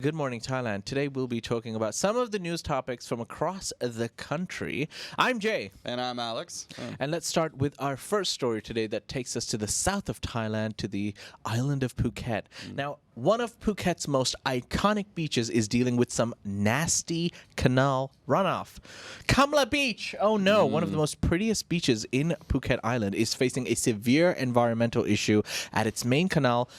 Good morning, Thailand. Today we'll be talking about some of the news topics from across the country. I'm Jay. And I'm Alex. And let's start with our first story today that takes us to the south of Thailand, to the island of Phuket. Now, one of Phuket's most iconic beaches is dealing with some nasty canal runoff. Kamla Beach! Oh no, one of the most prettiest beaches in Phuket Island is facing a severe environmental issue at its main canal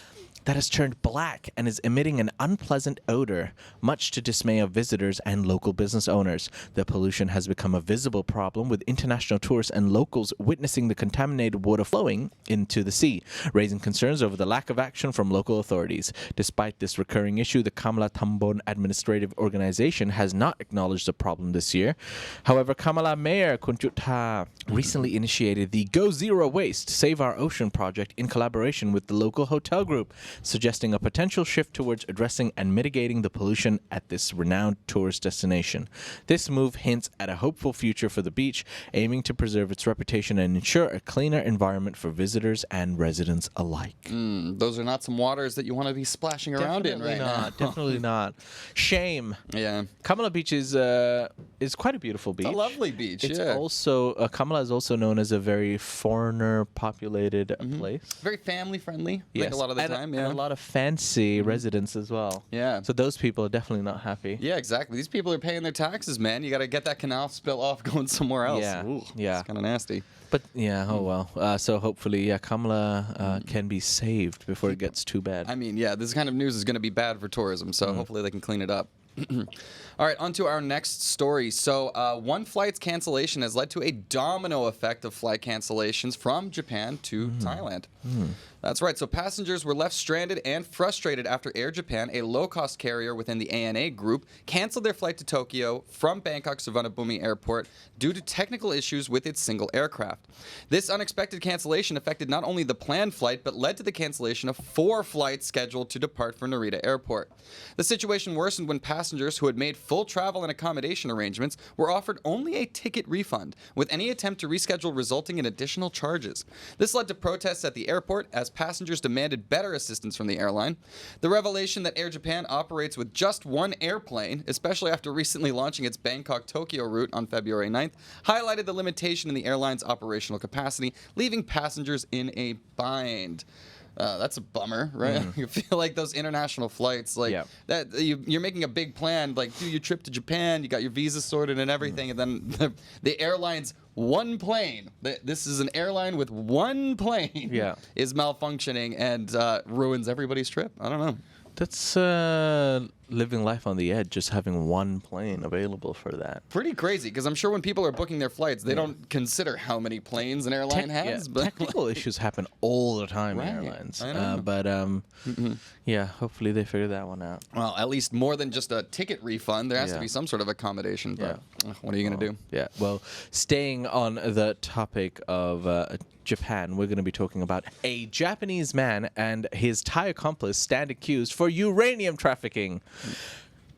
that has turned black and is emitting an unpleasant odor, much to dismay of visitors and local business owners. The pollution has become a visible problem, with international tourists and locals witnessing the contaminated water flowing into the sea, raising concerns over the lack of action from local authorities. Despite this recurring issue, the Kamala Tambon Administrative Organization has not acknowledged the problem this year. However, Kamala Mayor Kunjutha recently initiated the Go Zero Waste, Save Our Ocean project in collaboration with the local hotel group, suggesting a potential shift towards addressing and mitigating the pollution at this renowned tourist destination. This move hints at a hopeful future for the beach, aiming to preserve its reputation and ensure a cleaner environment for visitors and residents alike. Those are not some waters that you want to be splashing around in right now. Definitely not. Shame. Yeah. Kamala Beach is quite a beautiful beach. It's a lovely beach, It's yeah. also, Kamala is also known as a very foreigner-populated place. Very family friendly, I think a lot of the time. And a lot of fancy residents as well. Yeah. So those people are definitely not happy. Yeah, exactly. These people are paying their taxes, man. You got to get that canal spill off going somewhere else. Yeah, Ooh, yeah. It's kind of nasty. But yeah, oh well. So hopefully, Kamala can be saved before it gets too bad. I mean, yeah, this kind of news is going to be bad for tourism, so hopefully they can clean it up. All right, on to our next story. So, one flight's cancellation has led to a domino effect of flight cancellations from Japan to Thailand. That's right. So, passengers were left stranded and frustrated after Air Japan, a low-cost carrier within the ANA group, canceled their flight to Tokyo from Bangkok Suvarnabhumi Airport due to technical issues with its single aircraft. This unexpected cancellation affected not only the planned flight, but led to the cancellation of 4 flights scheduled to depart from Narita Airport. The situation worsened when passengers who had made full travel and accommodation arrangements were offered only a ticket refund, with any attempt to reschedule resulting in additional charges. This led to protests at the airport as passengers demanded better assistance from the airline. The revelation that Air Japan operates with just one airplane, especially after recently launching its Bangkok-Tokyo route on February 9th, highlighted the limitation in the airline's operational capacity, leaving passengers in a bind. That's a bummer, right? You feel like those international flights, like that you're making a big plan, like do your trip to Japan, you got your visa sorted and everything, and then the airline's one plane. This is an airline with one plane. Is malfunctioning and ruins everybody's trip. I don't know. That's living life on the edge, just having one plane available for that. Pretty crazy, because I'm sure when people are booking their flights, they don't consider how many planes an airline has. But technical issues happen all the time in airlines. I know. But yeah, hopefully they figure that one out. Well, at least more than just a ticket refund. There has to be some sort of accommodation. But what are you going to do? Yeah, well, staying on the topic of Japan, we're going to be talking about a Japanese man and his Thai accomplice stand accused for uranium trafficking.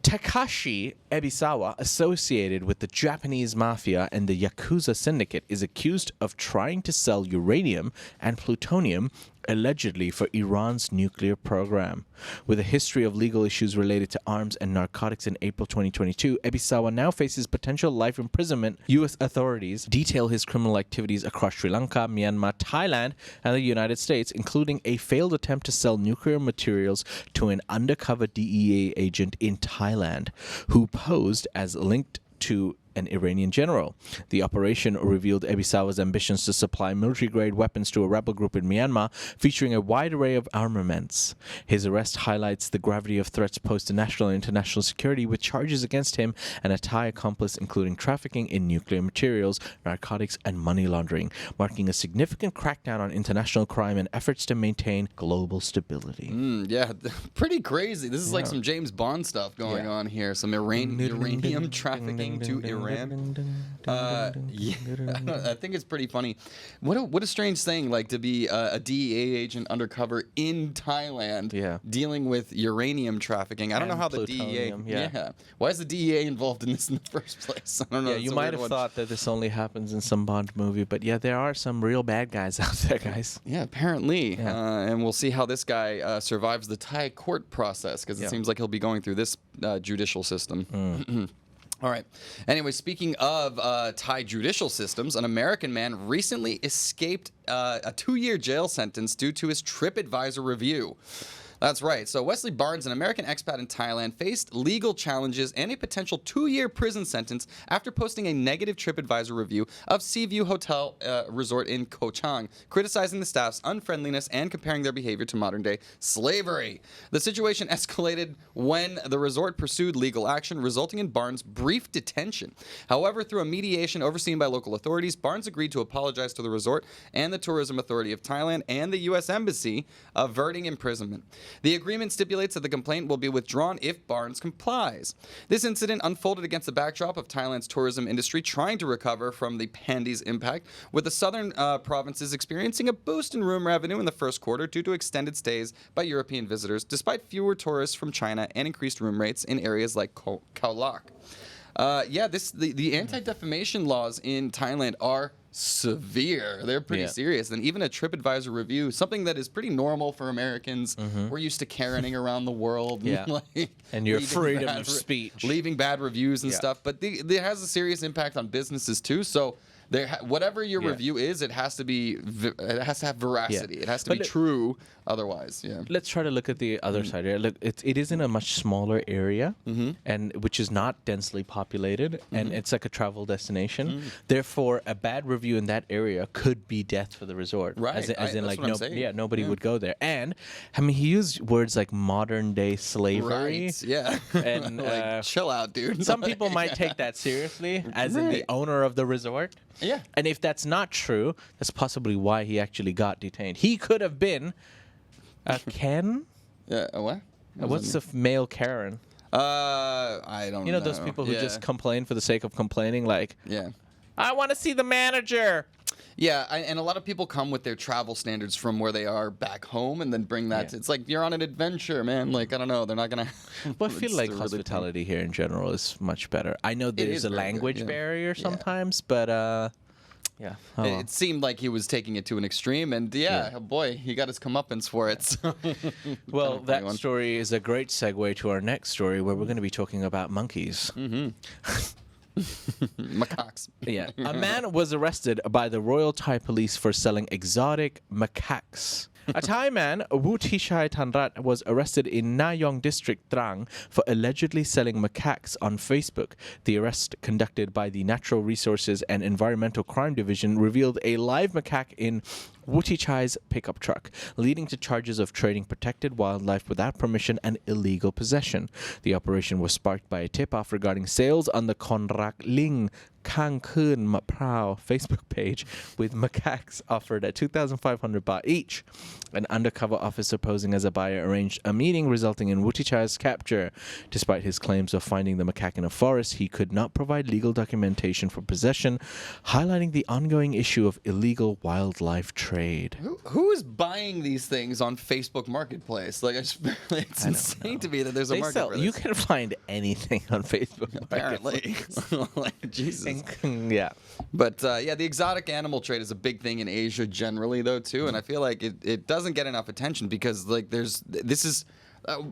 Takashi Ebisawa, associated with the Japanese mafia and the Yakuza syndicate, is accused of trying to sell uranium and plutonium allegedly for Iran's nuclear program. With a history of legal issues related to arms and narcotics in April 2022, Ebisawa now faces potential life imprisonment. U.S. authorities detail his criminal activities across Sri Lanka, Myanmar, Thailand, and the United States, including a failed attempt to sell nuclear materials to an undercover DEA agent in Thailand, who posed as linked to an Iranian general. The operation revealed Ebisawa's ambitions to supply military-grade weapons to a rebel group in Myanmar, featuring a wide array of armaments. His arrest highlights the gravity of threats posed to national and international security, with charges against him and a Thai accomplice including trafficking in nuclear materials, narcotics, and money laundering, marking a significant crackdown on international crime and efforts to maintain global stability. Yeah, pretty crazy. This is like some James Bond stuff going on here. Some uranium trafficking to Iran. Iran. Yeah, I think it's pretty funny. What a strange thing, like to be a DEA agent undercover in Thailand, Yeah. dealing with uranium trafficking. I don't know And how the DEA. plutonium, yeah. Why is the DEA involved in this in the first place? I don't know. Yeah, It's you a might weird have one. thought that this only happens in some Bond movie, but yeah, there are some real bad guys out there, guys. Yeah, apparently. Yeah. And we'll see how this guy survives the Thai court process, because it Yeah. seems like he'll be going through this judicial system. All right. Anyway, speaking of Thai judicial systems, an American man recently escaped a 2-year jail sentence due to his TripAdvisor review. That's right. So Wesley Barnes, an American expat in Thailand, faced legal challenges and a potential 2-year prison sentence after posting a negative TripAdvisor review of Seaview Hotel Resort in Koh Chang, criticizing the staff's unfriendliness and comparing their behavior to modern-day slavery. The situation escalated when the resort pursued legal action, resulting in Barnes' brief detention. However, through a mediation overseen by local authorities, Barnes agreed to apologize to the resort and the Tourism Authority of Thailand and the U.S. Embassy, averting imprisonment. The agreement stipulates that the complaint will be withdrawn if Barnes complies. This incident unfolded against the backdrop of Thailand's tourism industry trying to recover from the Pandy's impact, with the southern provinces experiencing a boost in room revenue in the first quarter due to extended stays by European visitors, despite fewer tourists from China and increased room rates in areas like Khao Lak. The anti-defamation laws in Thailand are severe. They're pretty Yeah. serious. And even a TripAdvisor review, something that is pretty normal for Americans. We're used to caroning around the world. Yeah. And your leaving freedom bad of speech. leaving bad reviews and Yeah. stuff. But it has a serious impact on businesses too. So whatever your Yeah. review is, it has to be it has to have veracity. It has to But be true. Otherwise, yeah. Let's try to look at the other side here. Look, it is in a much smaller area, and which is not densely populated, and it's like a travel destination. Therefore, a bad review in that area could be death for the resort. Right, As in that's like what I'm saying. nobody Yeah. would go there. And I mean, he used words like modern day slavery. Right. Yeah. And, like, chill out, dude. Some people might take that seriously, as in the Right. owner of the resort. Yeah. And if that's not true, that's possibly why he actually got detained. He could have been a Ken. What? What's the male Karen? I don't know. You know those people who Yeah. just complain for the sake of complaining, like, Yeah. I want to see the manager. Yeah, and a lot of people come with their travel standards from where they are back home and then bring that. Yeah. It's like you're on an adventure, man. Like, I don't know. They're not going to. Well, I feel like hospitality here in general is much better. I know there's is a very good, language yeah. barrier sometimes, but yeah. Oh, well. It seemed like he was taking it to an extreme, and oh boy, he got his comeuppance for it. So. Well, Kind of that funny one. story is a great segue to our next story, where we're going to be talking about monkeys. Macaques. Yeah. A man was arrested by the Royal Thai Police for selling exotic macaques. A Thai man, Wutichai Tanrat, was arrested in Nayong district, Trang, for allegedly selling macaques on Facebook. The arrest, conducted by the Natural Resources and Environmental Crime Division, revealed a live macaque in Wutichai's pickup truck, leading to charges of trading protected wildlife without permission and illegal possession. The operation was sparked by a tip-off regarding sales on the Konrak Ling Kang Khun Maprao Facebook page, with macaques offered at 2,500 baht each. An undercover officer posing as a buyer arranged a meeting, resulting in Wutichai's capture. Despite his claims of finding the macaque in a forest, he could not provide legal documentation for possession, highlighting the ongoing issue of illegal wildlife trade. Who is buying these things on Facebook Marketplace? Like, it's insane to me that there's a market for this. You can find anything on Facebook. Apparently. Like, Jesus. Yeah. But the exotic animal trade is a big thing in Asia generally, though, too. And I feel like it doesn't get enough attention because, like, this is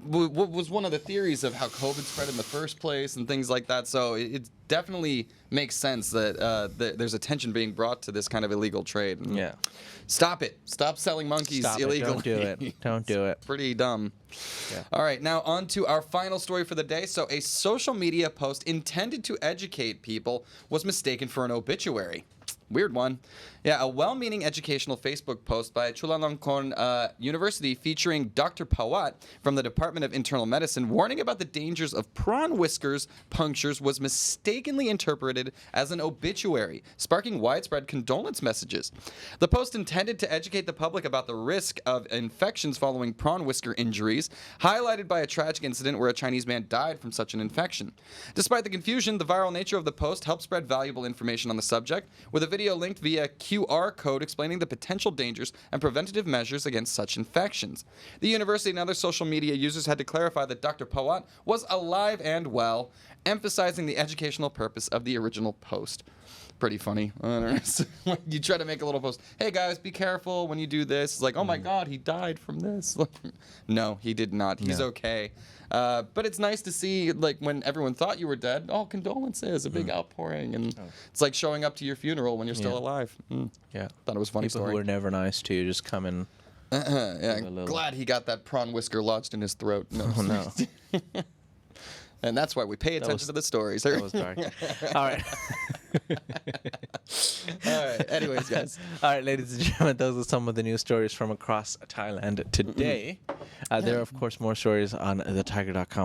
what was one of the theories of how COVID spread in the first place and things like that. So it definitely makes sense that there's attention being brought to this kind of illegal trade. And Yeah. Stop it. Stop selling monkeys Stop it. illegally. Don't do it. Don't do it. Pretty dumb. Yeah. All right, now on to our final story for the day. So, a social media post intended to educate people was mistaken for an obituary. Weird one. Yeah, a well-meaning educational Facebook post by Chulalongkorn University featuring Dr. Pawat from the Department of Internal Medicine warning about the dangers of prawn whiskers punctures was mistakenly interpreted as an obituary, sparking widespread condolence messages. The post intended to educate the public about the risk of infections following prawn whisker injuries, highlighted by a tragic incident where a Chinese man died from such an infection. Despite the confusion, the viral nature of the post helped spread valuable information on the subject, with a video linked via QR code explaining the potential dangers and preventative measures against such infections. The university and other social media users had to clarify that Dr. Pawat was alive and well, emphasizing the educational purpose of the original post. Pretty funny. I don't know. You try to make a little post, hey guys, be careful when you do this. It's like, oh my God, he died from this. No, he did not. He's okay. But it's nice to see, like, when everyone thought you were dead, oh, condolences, a big outpouring. And it's like showing up to your funeral when you're still alive. Yeah. Thought it was a funny People story. who were never nice to you just come in. Yeah, little- glad he got that prawn whisker lodged in his throat. No. Oh, no. And that's why we pay attention was- to the stories. That was dark. All right. All right. Anyways, guys. All right, ladies and gentlemen, those are some of the news stories from across Thailand today. There are, of course, more stories on thetiger.com